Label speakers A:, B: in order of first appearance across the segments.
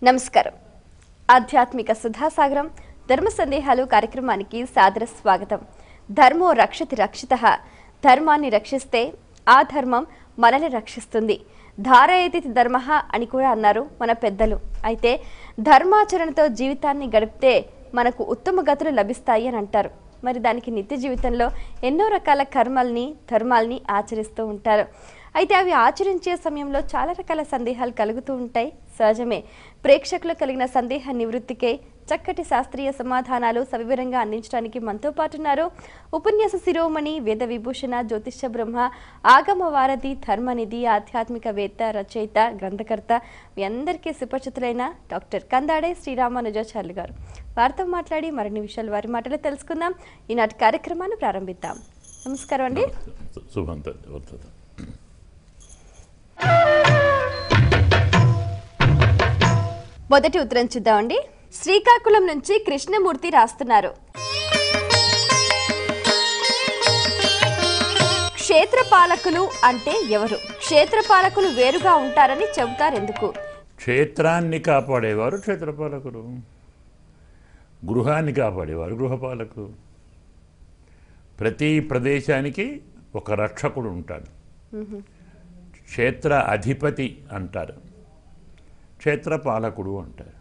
A: నమస్కారం. ఆధ్యాత్మిక సుధాసాగరం ధర్మ సందేహాలు కార్యక్రమానికి సాదర స్వాగతం. ధర్మో రక్షతి రక్షితః. ధర్మాన్ని రక్షిస్తే ఆ ధర్మం మనల్ని రక్షిస్తుంది. ధారయతి ధర్మః అని కూడా అన్నారు మన పెద్దలు. అయితే ధర్మాచరణతో జీవితాన్ని గడిపితే మనకు ఉత్తమ గతులు లభిస్తాయి అని అంటారు. మరి దానికి నిత్య జీవితంలో ఎన్నో రకాల కర్మల్ని ధర్మాల్ని ఆచరిస్తూ ఉంటారు. అయితే అవి ఆచరించే సమయంలో చాలా రకాల సందేహాలు కలుగుతూ ఉంటాయి, సహజమే. ప్రేక్షకులకు కలిగిన సందేహ నివృత్తికై చక్కటి శాస్త్రీయ సమాధానాలు సవివరంగా అందించడానికి మనతో పాటు ఉన్నారు ఉపన్యాస శిరోమణి, వేద విభూషణ, జ్యోతిష బ్రహ్మ, ఆగమ వారధి, ధర్మనిధి, ఆధ్యాత్మికవేత్త, రచయిత, గ్రంథకర్త, మీ అందరికీ సుపరిచితులైన డాక్టర్ కందాడే శ్రీరామానుజాచార్యులు గారు. వారితో మాట్లాడి మరిన్ని విషయాలు వారి మాటలు తెలుసుకుందాం. ఈనాటి కార్యక్రమాన్ని ప్రారంభిద్దాం. నమస్కారం అండి. మొదటి ఉత్తరం చూద్దామండి. శ్రీకాకుళం నుంచి కృష్ణమూర్తి రాస్తున్నారు. క్షేత్రపాలకులు అంటే ఎవరు? క్షేత్రపాలకులు వేరుగా ఉంటారని చెబుతారు, ఎందుకు?
B: క్షేత్రాన్ని కాపాడేవారు క్షేత్రపాలకులు, గృహాన్ని కాపాడేవారు గృహపాలకులు. ప్రతి ప్రదేశానికి ఒక రక్షకుడు ఉంటాడు. క్షేత్ర అధిపతి అంటారు, క్షేత్రపాలకుడు అంటారు.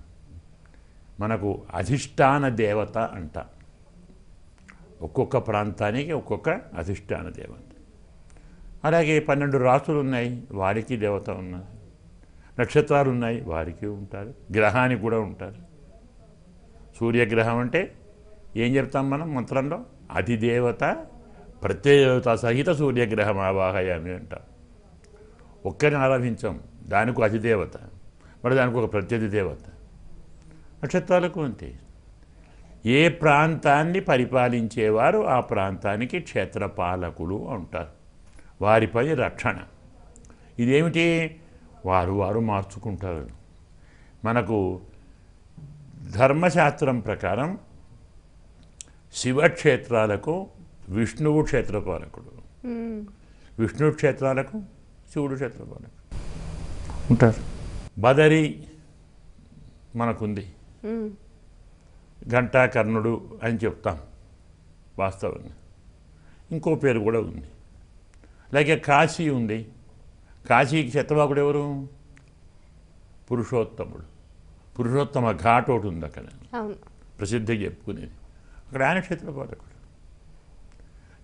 B: మనకు అధిష్టాన దేవత అంట. ఒక్కొక్క ప్రాంతానికి ఒక్కొక్క అధిష్టాన దేవత. అలాగే 12 రాసులు ఉన్నాయి, వారికి దేవత ఉన్నది. నక్షత్రాలు ఉన్నాయి, వారికి ఉంటారు. గ్రహానికి కూడా ఉంటారు. సూర్యగ్రహం అంటే ఏం చెప్తాం మనం మంత్రంలో? అధిదేవత ప్రత్యేకత సహిత సూర్యగ్రహం ఆవాహయామి అంటాం. ఒక్కరిని ఆరాధించాం, దానికి అధిదేవత, మరి దానికి ఒక ప్రత్యేక దేవత. నక్షత్రాలకు అంతే. ఏ ప్రాంతాన్ని పరిపాలించేవారు ఆ ప్రాంతానికి క్షేత్రపాలకులు అంటారు. వారి పని రక్షణ. ఇదేమిటి? వారు మార్చుకుంటారు. మనకు ధర్మశాస్త్రం ప్రకారం శివక్షేత్రాలకు విష్ణువు క్షేత్రపాలకుడు, విష్ణు క్షేత్రాలకు శివుడు క్షేత్రపాలకుడు ఉంటారు. బదరి మనకుంది, ఘంటాకర్ణుడు అని చెప్తాం వాస్తవంగా. ఇంకో పేరు కూడా ఉంది. అలాగే కాశీ ఉంది. కాశీకి క్షేత్రపాలకుడు ఎవరు? పురుషోత్తముడు. పురుషోత్తమ ఘాట్ ఒకటి ఉంది అక్కడ, ప్రసిద్ధిగా చెప్పుకునేది. అక్కడ ఆయన క్షేత్రపాలకుడు.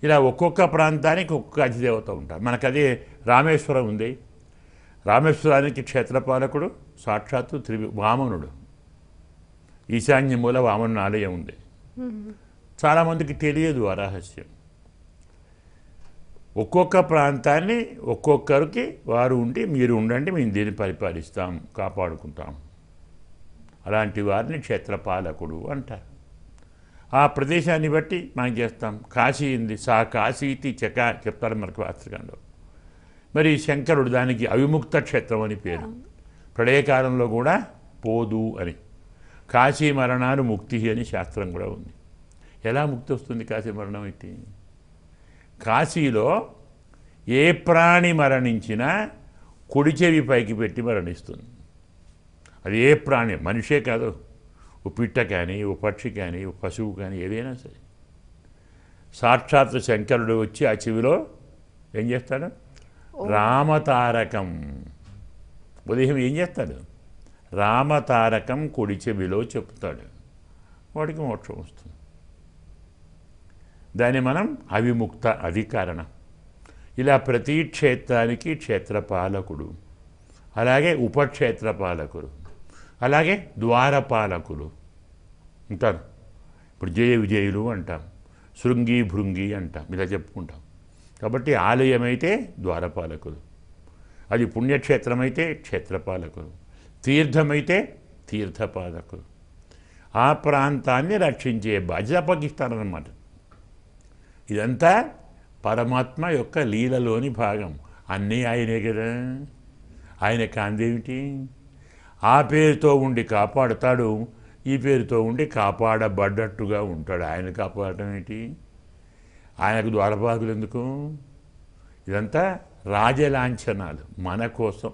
B: ఇలా ఒక్కొక్క ప్రాంతానికి ఒక్కొక్క అధిదేవత ఉంటారు. మనకదే రామేశ్వరం ఉంది. రామేశ్వరానికి క్షేత్రపాలకుడు సాక్షాత్తు వామనుడు. ఈశాన్య మూల వామనుని ఆలయం ఉంది. చాలామందికి తెలియదు ఆ రహస్యం. ఒక్కొక్క ప్రాంతాన్ని ఒక్కొక్కరికి వారు ఉండి, మీరు ఉండండి, మేము దీన్ని పరిపాలిస్తాం, కాపాడుకుంటాం. అలాంటి వారిని క్షేత్రపాలకుడు అంటారు. ఆ ప్రదేశాన్ని బట్టి మనం చేస్తాం. కాశీ ఉంది, సా కాశీతి చెప్తారు మనకు శాస్త్రకాంలో. మరి శంకరుడు దానికి అవిముక్త క్షేత్రం అని పేరు. ప్రళయకాలంలో కూడా పోదు అని. కాశీ మరణాలు ముక్తి అని శాస్త్రం కూడా ఉంది. ఎలా ముక్తి వస్తుంది కాశీ మరణం అయితే? కాశీలో ఏ ప్రాణి మరణించినా కుడి చెవి పైకి పెట్టి మరణిస్తుంది. అది ఏ ప్రాణి, మనిషే కాదు, ఓ పిట్ట కానీ, ఓ పక్షి కానీ, ఓ పశువు కానీ, ఏదైనా సరే. సాక్షాత్ శంకరుడు వచ్చి ఆ చెవిలో ఏం చేస్తాడు? రామతారకం. ఉదయం ఏం చేస్తాడు? రామతారకం కుడి చెవిలో చెప్తాడు. వాడికి మోక్షం వస్తుంది. దాన్ని మనం అవిముక్త అధికరణ. ఇలా ప్రతి క్షేత్రానికి క్షేత్రపాలకుడు, అలాగే ఉపక్షేత్రపాలకుడు, అలాగే ద్వారపాలకులు ఉంటారు. ఇప్పుడు జయ విజయులు అంటాం, శృంగి భృంగి అంటాం, ఇలా చెప్పుకుంటాం. కాబట్టి ఆలయమైతే ద్వారపాలకులు, అది పుణ్యక్షేత్రమైతే క్షేత్రపాలకులు, తీర్థమైతే తీర్థపాలకులు. ఆ ప్రాంతాన్ని రక్షించే బాధ్యత అప్పగిస్తారన్నమాట. ఇదంతా పరమాత్మ యొక్క లీలలోని భాగం. అన్నీ ఆయనే కదా. ఆయన కాందేమిటి? ఆ పేరుతో ఉండి కాపాడుతాడు, ఈ పేరుతో ఉండి కాపాడబడ్డట్టుగా ఉంటాడు. ఆయన కాపాడటం ఏంటి? ఆయనకు ద్వారపాలకులు ఎందుకు? ఇదంతా రాజలాంఛనాలు మన కోసం.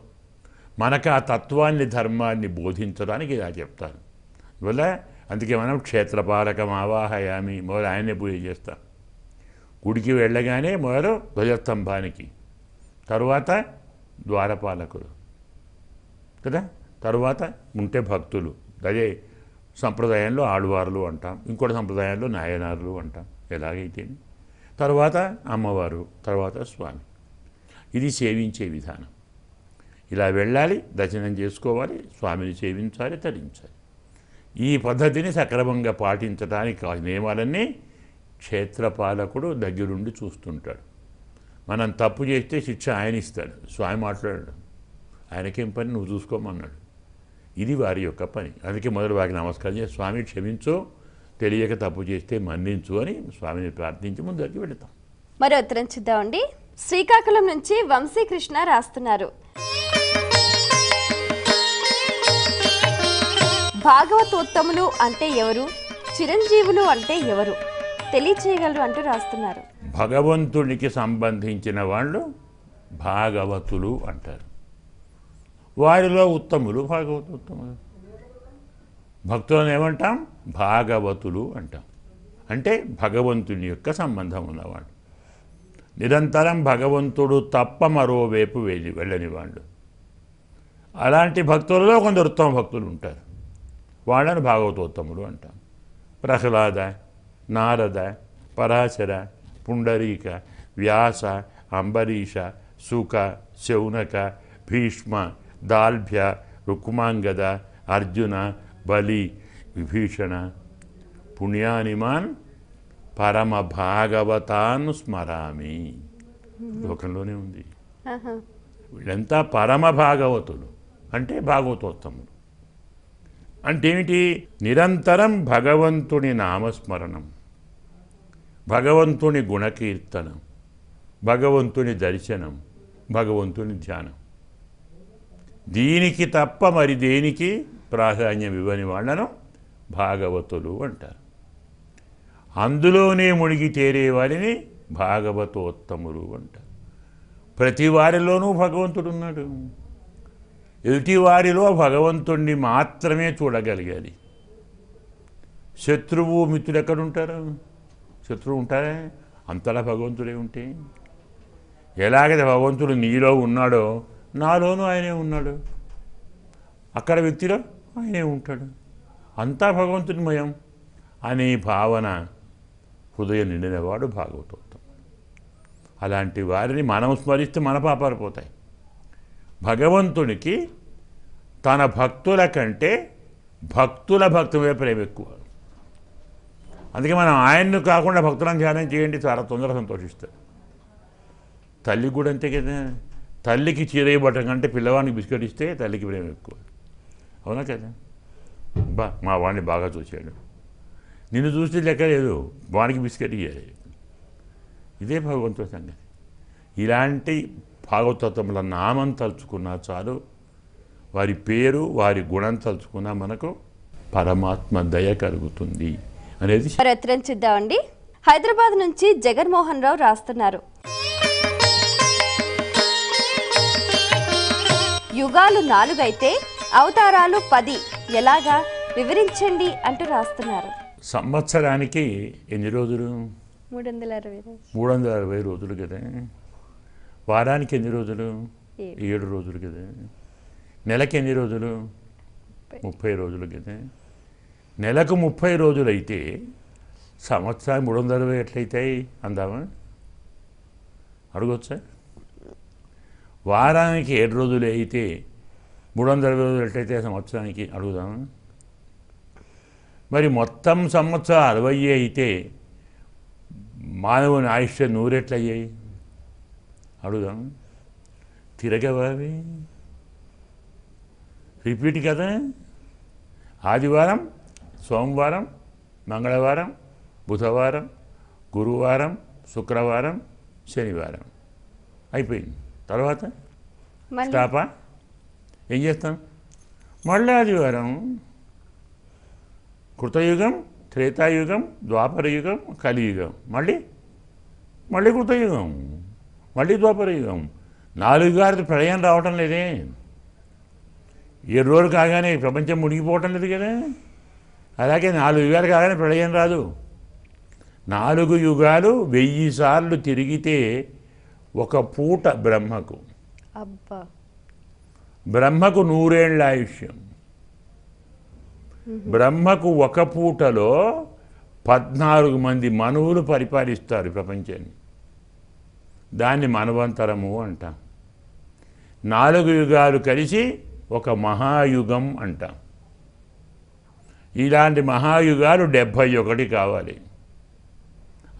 B: మనకు ఆ తత్వాన్ని ధర్మాన్ని బోధించడానికి ఇలా చెప్తారు. ఇవల్ల అందుకే మనం క్షేత్రపాలకం ఆవాహయామి మొదలు ఆయన్నే పూజ చేస్తాం. గుడికి వెళ్ళగానే మొదలు ధ్వజస్తంభానికి, తరువాత ద్వారపాలకులు కదా, తరువాత ఉంటే భక్తులు, అదే సంప్రదాయంలో ఆళ్వార్లు అంటాం, ఇంకోటి సంప్రదాయంలో నాయనార్లు అంటాం, ఎలాగైతే తర్వాత అమ్మవారు, తర్వాత స్వామి. ఇది సేవించే విధానం. ఇలా వెళ్ళాలి, దర్శనం చేసుకోవాలి, స్వామిని సేవించాలి, తరించాలి. ఈ పద్ధతిని సక్రమంగా పాటించడానికి కావాల్సిన నియమాలన్నీ క్షేత్రపాలకుడు దగ్గరుండి చూస్తుంటాడు. మనం తప్పు చేస్తే శిక్ష ఆయన ఇస్తాడు, స్వామి మాట్లాడాడు. ఆయనకేం పని, నువ్వు చూసుకోమన్నాడు. ఇది వారి యొక్క పని. అందుకే మొదలు వారికి నమస్కారం చేసి స్వామి క్షమించు, తెలియక తప్పు చేస్తే మన్నించు అని స్వామిని ప్రార్థించి ముందరికి వెళతాం.
A: మరో ఉత్తరం చూద్దామండి. శ్రీకాకుళం నుంచి వంశీకృష్ణ రాస్తున్నారు. భాగవతోత్తములు అంటే ఎవరు, చిరంజీవులు అంటే ఎవరు తెలియచేయగలరు అంటూ రాస్తున్నారు.
B: భగవంతునికి సంబంధించిన వాళ్ళు భాగవతులు అంటారు. వారిలో ఉత్తములు భాగవతోత్తములు. భక్తులను ఏమంటాం? భాగవతులు అంటాం. అంటే భగవంతుని యొక్క సంబంధం ఉన్నవాడు, నిరంతరం భగవంతుడు తప్ప మరోవైపు వెళ్ళని వాళ్ళు. అలాంటి భక్తులలో కొందరు ఉత్తమ భక్తులు ఉంటారు, వాళ్ళని భాగవతోత్తములు అంటాం. ప్రహ్లాద, నారద, పరాశర, పుండరీక, వ్యాస, అంబరీష, సుక, శౌనక, భీష్మ, దాల్భ్య, రుక్మాంగద, అర్జున, బలి, విభీషణ, పుణ్యానిమాన్ పరమ భాగవతాన్ స్మరామి. లోకంలోనే ఉంది. వీళ్ళంతా పరమ భాగవతులు అంటే భాగవతోత్తములు. అంటే ఏమిటి? నిరంతరం భగవంతుని నామస్మరణం, భగవంతుని గుణకీర్తనం, భగవంతుని దర్శనం, భగవంతుని ధ్యానం. దీనికి తప్ప మరి దేనికి ప్రాధాన్యం ఇవ్వని వాళ్ళను భాగవతులు అంటారు. అందులోనే మునిగి తేరే వారిని భాగవతోత్తములు అంటారు. ప్రతి వారిలోనూ భగవంతుడు ఉన్నాడు. ఎదుటి వారిలో భగవంతుణ్ణి మాత్రమే చూడగలిగాలి. శత్రువు మిత్రుడు ఎక్కడుంటారు? శత్రువు ఉంటారే, అంతలా భగవంతుడే ఉంటే. ఎలాగైతే భగవంతుడు నీలో ఉన్నాడో నాలోనూ ఆయనే ఉన్నాడు, అక్కడ వ్యక్తిలో ఆయనే ఉంటాడు, అంతా భగవంతునిమయం అనే భావన హృదయం నిండినవాడు భాగవతోత్తముడు. అలాంటి వారిని మనం స్మరిస్తే మన పాపాలు పోతాయి. భగవంతునికి తన భక్తుల కంటే భక్తుల భక్తులే ప్రేమ ఎక్కువ. అందుకే మనం ఆయన్ను కాకుండా భక్తులను ధ్యానం చేయండి, చాలా తొందరగా సంతోషిస్తారు. తల్లి కూడా అంతే కదా. తల్లికి చీరేయబట్టం కంటే పిల్లవాడికి బిస్కెట్ ఇస్తే తల్లికి ప్రేమ ఎక్కువ. అవునా కదా? మా వాడిని బాగా చూశాడు, నిన్ను చూస్తే లెక్క లేదు, వాడికి బిస్కెట్ ఇయ్యాలి. ఇదే భగవంతుడి సంగతి. ఇలాంటి భాగవతత్వముల నామం తలుచుకున్నా చాలు, వారి పేరు వారి గుణం తలుచుకున్నా మనకు పరమాత్మ దయ కలుగుతుంది అనేది.
A: ఉత్తరం చూద్దామండి. హైదరాబాద్ నుంచి జగన్మోహన్ రావు రాస్తున్నారు. యుగాలు 4 అయితే అవతారాలు 10 ఎలాగా వివరించండి అంటూ రాస్తున్నారు.
B: సంవత్సరానికి ఎన్ని రోజులు?
A: 360
B: రోజులు కదా. వారానికి ఎన్ని రోజులు? 7 రోజులు కదా. నెలకి ఎన్ని రోజులు? 30 రోజులు కదా. నెలకు 30 రోజులు అయితే సంవత్సరానికి 360 ఎట్లయితాయి అందామా? అడగొచ్చా? వారానికి 7 రోజులు అయితే 360 రోజులు ఎట్లయితే సంవత్సరానికి అడుగుదామా? మరి మొత్తం సంవత్సరం 60 అయితే మానవుని ఆయుష్ 100 ఎట్లయ్యాయి అడుగుదాం. తిరగవావి రిపీట్ కదా. ఆదివారం, సోమవారం, మంగళవారం, బుధవారం, గురువారం, శుక్రవారం, శనివారం అయిపోయింది. తర్వాత స్టాపా? ఏం చేస్తాం? మళ్ళీ ఆదివారం. కృతయుగం, త్రేతాయుగం, ద్వాపరయుగం, కలియుగం, మళ్ళీ కృతయుగం, మళ్ళీ ద్వాపరయుగం. 4 గారి ప్రళయం రావటం లేదే. 7 రోజులు కాగానే ప్రపంచం మునిగిపోవటం లేదు కదా. అలాగే 4 యుగాలు కాగానే ప్రళయం రాదు. 4 యుగాలు 1000 సార్లు తిరిగితే ఒక పూట బ్రహ్మకు.
A: అబ్బా.
B: బ్రహ్మకు 100 ఏళ్ల ఆయుష్యం. బ్రహ్మకు ఒక పూటలో 14 మంది మనువులు పరిపాలిస్తారు ప్రపంచాన్ని. దాన్ని మన్వంతరము అంటాం. 4 యుగాలు కలిసి ఒక మహాయుగం అంటాం. ఇలాంటి మహాయుగాలు 71 కావాలి,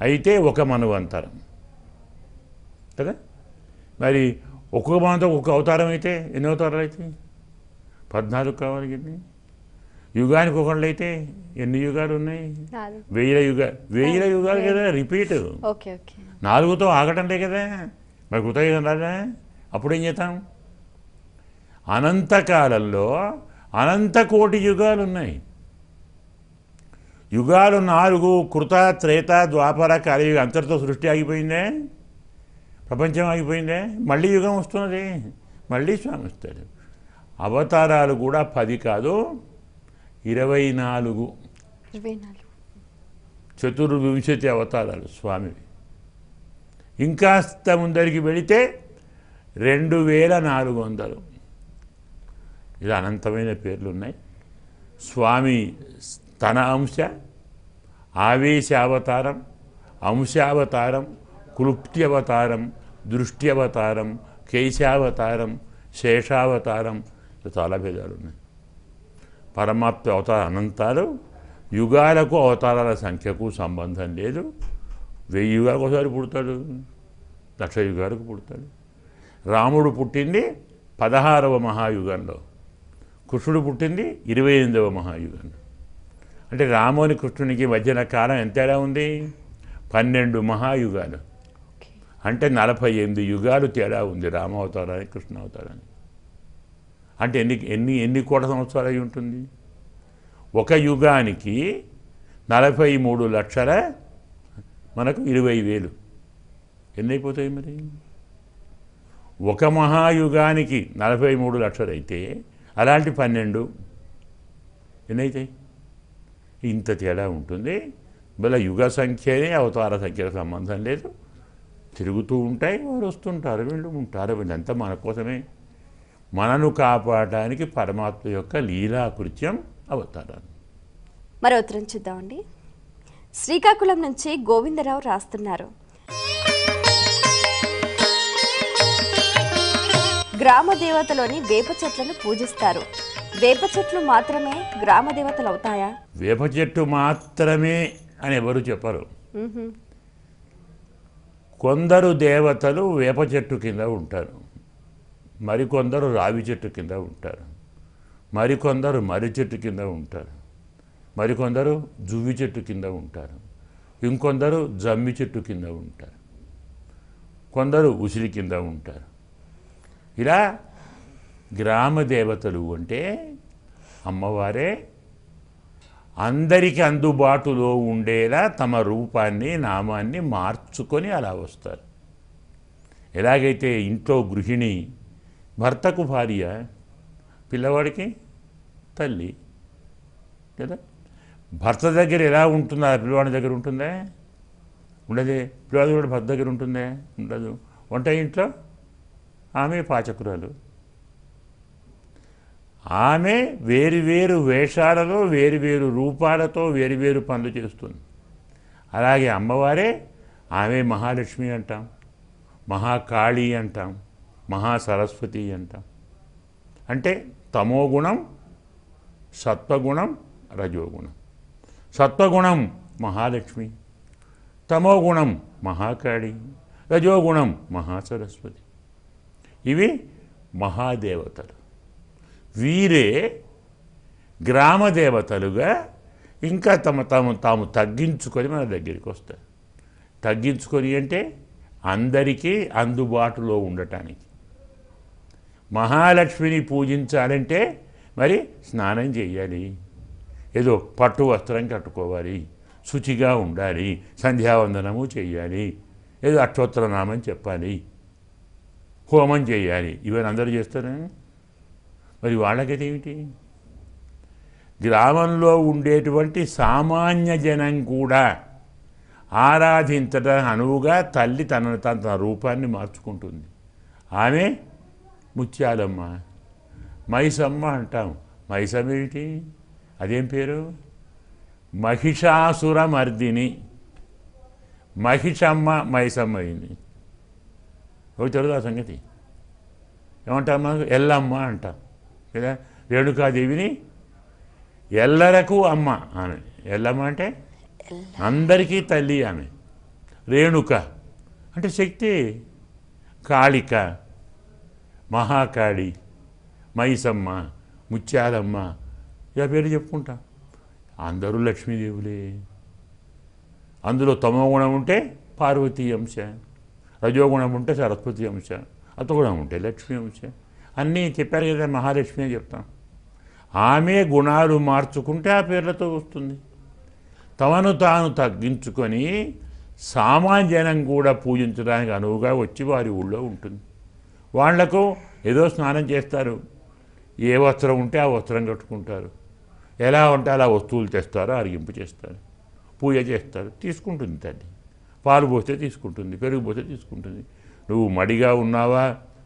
B: అయితే ఒక మన్వంతరం కదా. మరి ఒక్కొక్క మనంతో ఒక్కొక్క అవతారం అయితే ఎన్ని అవతారాలు అయితే 14 కావాలి కదా. యుగానికి ఒకళ్ళు అయితే ఎన్ని యుగాలు ఉన్నాయి? 1000 యుగాలు కదా. రిపీట్. 4తో ఆగటంలే కదా. మరి కృతయుగం రాదా? అప్పుడేం చేస్తాం? అనంతకాలంలో అనంత కోటి యుగాలు ఉన్నాయి. యుగాలు 4: కృత, త్రేత, ద్వాపర, కలియుగం. అంతటితో సృష్టి ఆగిపోయిందే, ప్రపంచం ఆగిపోయిందే. మళ్ళీ యుగం వస్తున్నది, మళ్ళీ స్వామి వస్తాడు. అవతారాలు కూడా 10 కాదు, 24. 24 అవతారాలు స్వామివి. ఇంకాస్త ముందరికి వెళితే 2400. ఇలా అనంతమైన పేర్లు ఉన్నాయి. స్వామి తన అంశ, ఆవేశావతారం, అంశావతారం, క్లుప్త్యవతారం, దృష్ట్యవతారం, కేశావతారం, శేషావతారం, చాలా భేదాలు ఉన్నాయి. పరమాత్మ అవతార అనంతాలు. యుగాలకు అవతారాల సంఖ్యకు సంబంధం లేదు. 1000 యుగాలకు ఒకసారి పుడతాడు, 1,00,000 యుగాలకు పుడతాడు. రాముడు పుట్టింది 16వ మహాయుగంలో, కృష్ణుడు పుట్టింది 28వ మహాయుగంలో. అంటే రాముని కృష్ణునికి మధ్యన కాలం ఎంతేలా ఉంది? 12 మహాయుగాలు. అంటే 48 యుగాలు తేడా ఉంది రామావతారానికి కృష్ణావతారానికి. అంటే ఎన్ని కోట్ల సంవత్సరాలు అయి ఉంటుంది? ఒక యుగానికి 43 లక్షల, మనకు 20,000. ఎన్ని అయిపోతాయి మరి? ఒక మహాయుగానికి 43 లక్షలు అయితే అలాంటి 12 ఎన్నైతాయి? ఇంత తేడా ఉంటుంది. మళ్ళీ యుగ సంఖ్యనే అవతార సంఖ్యకు సంబంధం లేదు. తిరుగుతూ ఉంటాయి, వారు వస్తుంటారు, వీళ్ళు ఉంటారు. వీళ్ళంతా మన కోసమే, మనను కాపాడడానికి పరమాత్మ యొక్క లీలాకృత్యం అవతారాలు.
A: మరో ఉత్తరం చూద్దామండి. శ్రీకాకుళం నుంచి గోవిందరావు రాస్తున్నారు. గ్రామ దేవతలోని వేప చెట్లను పూజిస్తారు. వేప చెట్లు మాత్రమే గ్రామ దేవతలు అవుతాయా?
B: వేప చెట్టు మాత్రమే అని ఎవరు చెప్పరు. కొందరు దేవతలు వేప చెట్టు కింద ఉంటారు, మరికొందరు రావి చెట్టు కింద ఉంటారు, మరికొందరు మర్రి చెట్టు కింద ఉంటారు, మరికొందరు జువ్వి చెట్టు కింద ఉంటారు, ఇంకొందరు జమ్మి చెట్టు కింద ఉంటారు, కొందరు ఉసిరి కింద ఉంటారు. ఇలా గ్రామ దేవతలు అంటే అమ్మవారే అందరికీ అందుబాటులో ఉండేలా తమ రూపాన్ని, నామాన్ని మార్చుకొని అలా వస్తారు. ఎలాగైతే ఇంట్లో గృహిణి భర్తకు భార్య, పిల్లవాడికి తల్లి కదా. భర్త దగ్గర ఎలా ఉంటుందా పిల్లవాడి దగ్గర ఉంటుందా? ఉండదే. పిల్లవాడి కూడా భర్త దగ్గర ఉంటుందా? ఉండదు. వంట ఇంట్లో ఆమె పాచకురాలు. ఆమె వేరువేరు వేషాలలో, వేరువేరు రూపాలతో వేరువేరు పనులు చేస్తుంది. అలాగే అమ్మవారే, ఆమె మహాలక్ష్మి అంటాం, మహాకాళి అంటాం, మహాసరస్వతి అంటాం. అంటే తమోగుణం, సత్వగుణం, రజోగుణం. సత్వగుణం మహాలక్ష్మి, తమోగుణం మహాకాళి, రజోగుణం మహాసరస్వతి. ఇవి మహాదేవతలు. వీరే గ్రామదేవతలుగా ఇంకా తాము తగ్గించుకొని మన దగ్గరికి వస్తారు. తగ్గించుకొని అంటే అందరికీ అందుబాటులో ఉండటానికి. మహాలక్ష్మిని పూజించాలంటే మరి స్నానం చేయాలి, ఏదో పట్టు వస్త్రం కట్టుకోవాలి, శుచిగా ఉండాలి, సంధ్యావందనము చేయాలి, ఏదో అష్టోత్తరనామం చెప్పాలి, హోమం చేయాలి. ఇవన్నీ అందరూ చేస్తారా? మరి వాళ్ళకైతే ఏమిటి? గ్రామంలో ఉండేటువంటి సామాన్య జనం కూడా ఆరాధించడానికి అనువుగా తల్లి తన రూపాన్ని మార్చుకుంటుంది. ఆమె ముత్యాలమ్మ, మైసమ్మ అంటాం. మైసమ్మ ఏమిటి? అదేం పేరు? మహిషాసురమర్దిని. మహిషమ్మ మైసమ్మ అయింది. ఒక తెలుగు ఆ సంగతి ఏమంటాం? మనకు ఎల్లమ్మ అంటాం కదా. రేణుకాదేవిని ఎల్లరకు అమ్మ ఆమె. ఎల్లమ్మ అంటే అందరికీ తల్లి ఆమె. రేణుక అంటే శక్తి. కాళిక, మహాకాళి, మైసమ్మ, ముత్యాలమ్మ ఇలా పేరు చెప్పుకుంటాం. అందరూ లక్ష్మీదేవులే. అందులో తమోగుణం ఉంటే పార్వతీ అంశ, రజోగుణం ఉంటే సరస్వతి అంశ, అతగుణం ఉంటే లక్ష్మీ అంశ. అన్నీ చెప్పారు కదా, మహాలక్ష్మి అని చెప్తాం. ఆమె గుణాలు మార్చుకుంటే ఆ పేర్లతో వస్తుంది. తమను తాను తగ్గించుకొని సామాన్యనం కూడా పూజించడానికి అనువుగా వచ్చి వారి ఊళ్ళో ఉంటుంది. వాళ్లకు ఏదో స్నానం చేస్తారు, ఏ వస్త్రం ఉంటే ఆ వస్త్రం కట్టుకుంటారు, ఎలా ఉంటే అలా వస్తువులు తెస్తారో అరిగింపు చేస్తారు, పూజ చేస్తారు. తీసుకుంటుంది తల్లి. పాలు పోస్తే తీసుకుంటుంది, పెరుగు పోస్తే తీసుకుంటుంది. నువ్వు మడిగా ఉన్నావా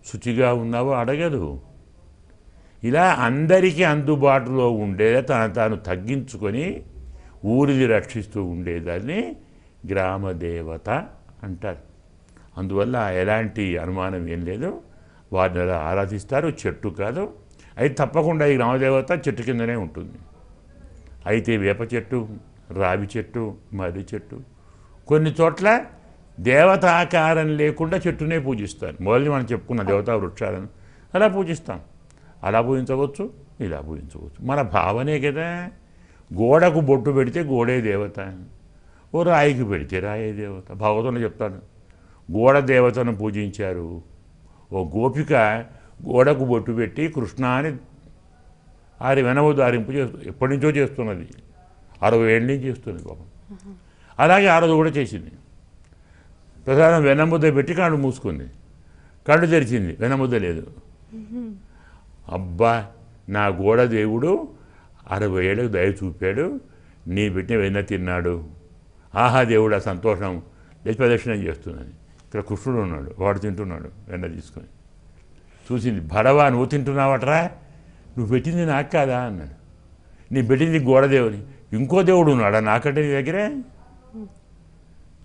B: శుచిగా ఉన్నావా అడగదు. ఇలా అందరికీ అందుబాటులో ఉండేది తాను తగ్గించుకొని ఊరిని రక్షిస్తూ ఉండేదాన్ని గ్రామదేవత అంటారు. అందువల్ల ఎలాంటి అనుమానం ఏం లేదు. వారిని అలా ఆరాధిస్తారు. చెట్టు కాదు అయితే తప్పకుండా ఈ గ్రామదేవత చెట్టు కిందనే ఉంటుంది. అయితే వేప చెట్టు, రావి చెట్టు, మర్రి చెట్టు, కొన్ని చోట్ల దేవత ఆకారం లేకుండా చెట్టునే పూజిస్తారు. మొదలు మనం చెప్పుకున్న దేవతా వృక్షాలను అలా పూజిస్తాం. అలా పూజించవచ్చు, ఇలా పూజించవచ్చు. మన భావనే కదా. గోడకు బొట్టు పెడితే గోడే దేవత, ఓ రాయికి పెడితే రాయే దేవత. భగవతంలో చెప్తాను, గోడ దేవతను పూజించారు. ఓ గోపిక గోడకు బొట్టు పెట్టి కృష్ణ అని ఆరి వెనవు దారింపు ఎప్పటి నుంచో చేస్తున్నది, 60 ఏళ్ళ నుంచి చేస్తున్నది పాపం. అలాగే ఆ రోజు కూడా చేసింది. ప్రధానం వెనముద్ద పెట్టి కళ్ళు మూసుకుంది, కళ్ళు తెరిచింది, వెనముద్ద లేదు. అబ్బా, నా గోడ దేవుడు 60 ఏళ్ళకు దయ చూపాడు, నీ పెట్టిన వెన్న తిన్నాడు, ఆహా దేవుడు ఆ సంతోషం లేచి ప్రదక్షిణం చేస్తున్నది. ఇక్కడ కృష్ణుడు ఉన్నాడు, వాడు తింటున్నాడు వెన్న తీసుకొని. చూసింది, భరవా నువ్వు తింటున్నావట్రా, నువ్వు పెట్టింది నాకు కాదా అన్నాడు. నీ పెట్టింది గోడ దేవుని, ఇంకో దేవుడు ఉన్నాడా నాకంటే నీ దగ్గరే?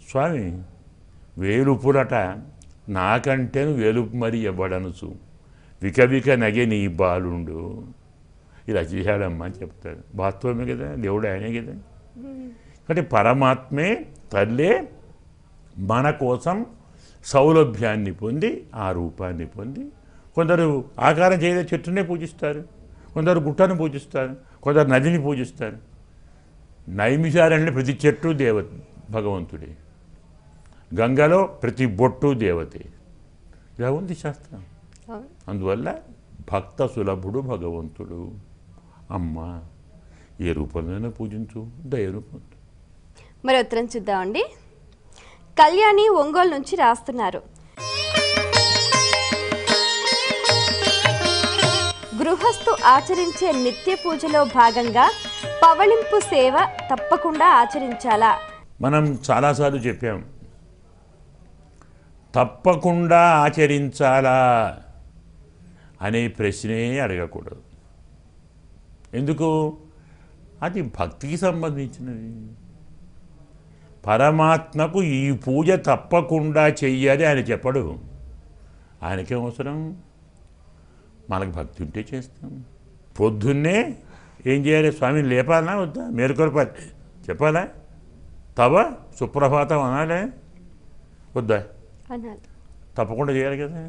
B: స్వామి వేలుపురట నాకంటేను వేలుపు మరి ఇవ్వడనుచు వికవిక నగే నీ బాలుండు. ఇలా చేశాడమ్మా అని చెప్తాడు. వాస్తవమే కదా, దేవుడు ఆయనే కదా. కాబట్టి పరమాత్మే తల్లే మన కోసం సౌలభ్యాన్ని పొంది ఆ రూపాన్ని పొంది, కొందరు ఆకారం చేయదే చెట్టునే పూజిస్తారు, కొందరు గుట్టను పూజిస్తారు, కొందరు నదిని పూజిస్తారు. నైమిషారణ్యంలో ప్రతి చెట్టు భగవంతుడే, గంగలో ప్రతి బొట్టు దేవతే. ఇలా ఉంది శాస్త్రం. అందువల్ల భక్త సులభుడు భగవంతుడు. అమ్మ ఏ రూపంలోనైనా పూజించు, దయ రూపం.
A: మరి ఉత్తరం చూద్దామండి. కళ్యాణి ఒంగోలు నుంచి రాస్తున్నారు. గృహస్థు ఆచరించే నిత్య పూజలో భాగంగా పవళింపు సేవ తప్పకుండా ఆచరించాలా?
B: మనం చాలాసార్లు చెప్పాం, తప్పకుండా ఆచరించాలా అనే ప్రశ్నే అడగకూడదు. ఎందుకు? అది భక్తికి సంబంధించినది. పరమాత్మకు ఈ పూజ తప్పకుండా చెయ్యాలి ఆయన చెప్పడు. ఆయనకేం అవసరం? మనకు భక్తి ఉంటే చేస్తాం. పొద్దున్నే ఏం చేయాలి? స్వామిని లేపాలనా వద్దా? మేలుకొల్పాలి, చెప్పాలా? తవ సుప్రభాతం అనాలే వద్దా? తప్పకుండా చేయాలి కదా.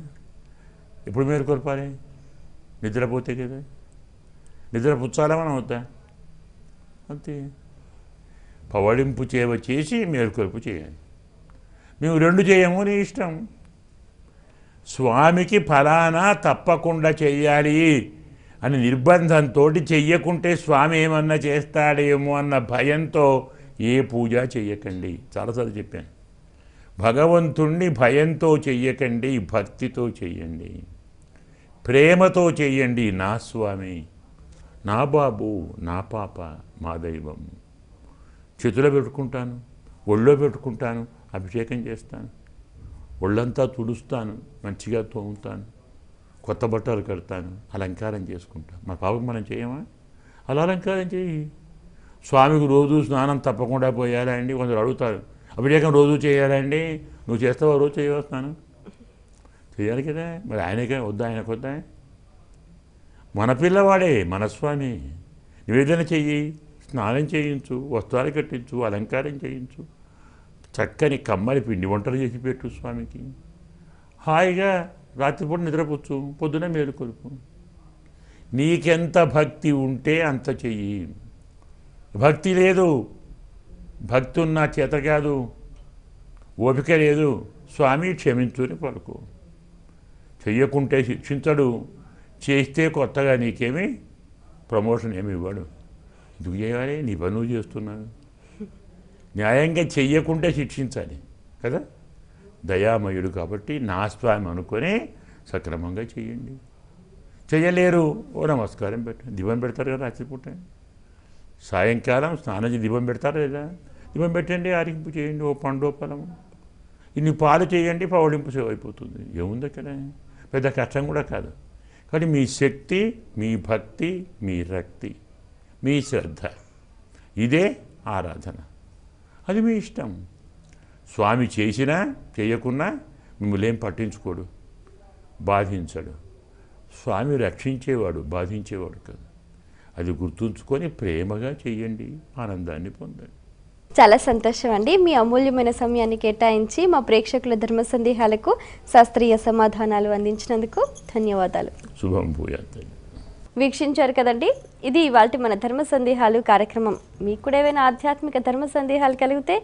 B: ఎప్పుడు మేలుకొల్పాలి? నిద్రపోతే కదా. నిద్ర పుచ్చాలా మనం వద్దా? అంతే. పవళింపు చేవ చేసి మేలుకొల్పు చేయాలి. మేము 2 చేయము, నీ ఇష్టం. స్వామికి ఫలానా తప్పకుండా చెయ్యాలి అని నిర్బంధంతో చెయ్యకుంటే స్వామి ఏమన్నా చేస్తాడేమో అన్న భయంతో ఏ పూజ చెయ్యకండి. చాలాసార్లు చెప్పాను. భగవంతుణ్ణి భయంతో చెయ్యకండి, భక్తితో చెయ్యండి. ప్రేమతో చేయండి. నా స్వామి, నా బాబు, నా పాప, మా దైవం. చేతిలో పెట్టుకుంటాను, ఒళ్ళో పెట్టుకుంటాను, అభిషేకం చేస్తాను, ఒళ్ళంతా తుడుస్తాను, మంచిగా తోముతాను, కొత్త బట్టలు కడతాను, అలంకారం చేసుకుంటాను. మన పాపకు మనం చేయమా? అలా అలంకారం చేయి. స్వామికి రోజు స్నానం తప్పకుండా పోయాలా అండి? కొందరు అడుగుతారు, అభిషేకం రోజు చేయాలా అండి? నువ్వు చేస్తావా? రోజు చేయవా స్నానం? చేయాలి కదా. మరి ఆయనకే వద్దా? ఆయనకు వద్దా? మన పిల్లవాడే, మన స్వామి. నివేదన చెయ్యి, స్నానం చేయించు, వస్త్రాలు కట్టించు, అలంకారం చేయించు, చక్కని కమ్మరి పిండి వంటలు చేసి పెట్టు స్వామికి. హాయిగా రాత్రిపూట నిద్రపోవచ్చు, పొద్దున మేలుకొలుపు. నీకెంత భక్తి ఉంటే అంత చెయ్యి. భక్తి లేదు, భక్తి ఉన్న చేత కాదు, ఓపిక లేదు, స్వామి క్షమించుని పలుకు. చెయ్యకుంటే శిక్షించడు, చేస్తే కొత్తగా నీకేమి ప్రమోషన్ ఏమి ఇవ్వడు. ఎందుకు చేయాలి? నీ పని నువ్వు చేస్తున్నావు. న్యాయంగా చెయ్యకుంటే శిక్షించాలి కదా. దయామయుడు కాబట్టి నా స్వామి అనుకొని సక్రమంగా చెయ్యండి. చెయ్యలేరు, ఓ నమస్కారం పెట్టండి. దీపం పెడతారు కదా రాత్రిపూట, సాయంకాలం స్నానం చేసి దీపం పెడతారు లేదా? దీపం పెట్టండి, ఆరింపు చేయండి, ఓ పండు ఫలము, ఇన్ని పాలు చేయండి, పౌడింపు సేవ అయిపోతుంది. ఏముంది అక్కడ? పెద్ద కష్టం కూడా కాదు. కానీ మీ శక్తి, మీ భక్తి, మీ రక్తి, మీ శ్రద్ధ, ఇదే ఆరాధన. అది మీ ఇష్టం. స్వామి చేసినా చేయకున్నా మిమ్మల్ని ఏం పట్టించుకోడు, బాధించడు. స్వామి రక్షించేవాడు, బాధించేవాడు కాదు. అది గుర్తుంచుకొని ప్రేమగా చెయ్యండి, ఆనందాన్ని పొందండి.
A: చాలా సంతోషం అండి. మీ అమూల్యమైన సమయాన్ని కేటాయించి మా ప్రేక్షకుల ధర్మ సందేహాలకు శాస్త్రీయ సమాధానాలు అందించినందుకు ధన్యవాదాలు.
B: శుభం భూయాత్.
A: వీక్షించారు కదండి, ఇది ఇవాల్టి మన ధర్మ సందేహాలు కార్యక్రమం. మీకు కూడా ఏవైనా ఆధ్యాత్మిక ధర్మ సందేహాలు కలిగితే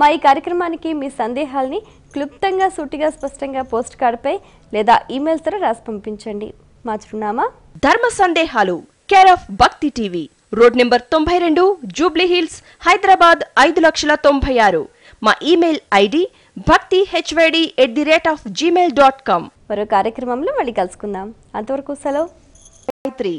A: మా ఈ కార్యక్రమానికి మీ సందేహాల్ని క్లుప్తంగా, సూటిగా, స్పష్టంగా పోస్ట్ కార్డుపై లేదా ఈమెయిల్ ద్వారా రాసి పంపించండి. మా చిరునామా
C: ధర్మ సందేహాలు, కేర్ ఆఫ్ భక్తి TV, road number 92, Jubilee hills, Hyderabad 5,96,000. మా ఈమెయిల్ ఐడి bhaktihyd@gmail.com.
A: మరో కార్యక్రమంలో మళ్ళీ కలుసుకుందాం. అంతవరకు సెలవు.
C: గాయత్రి.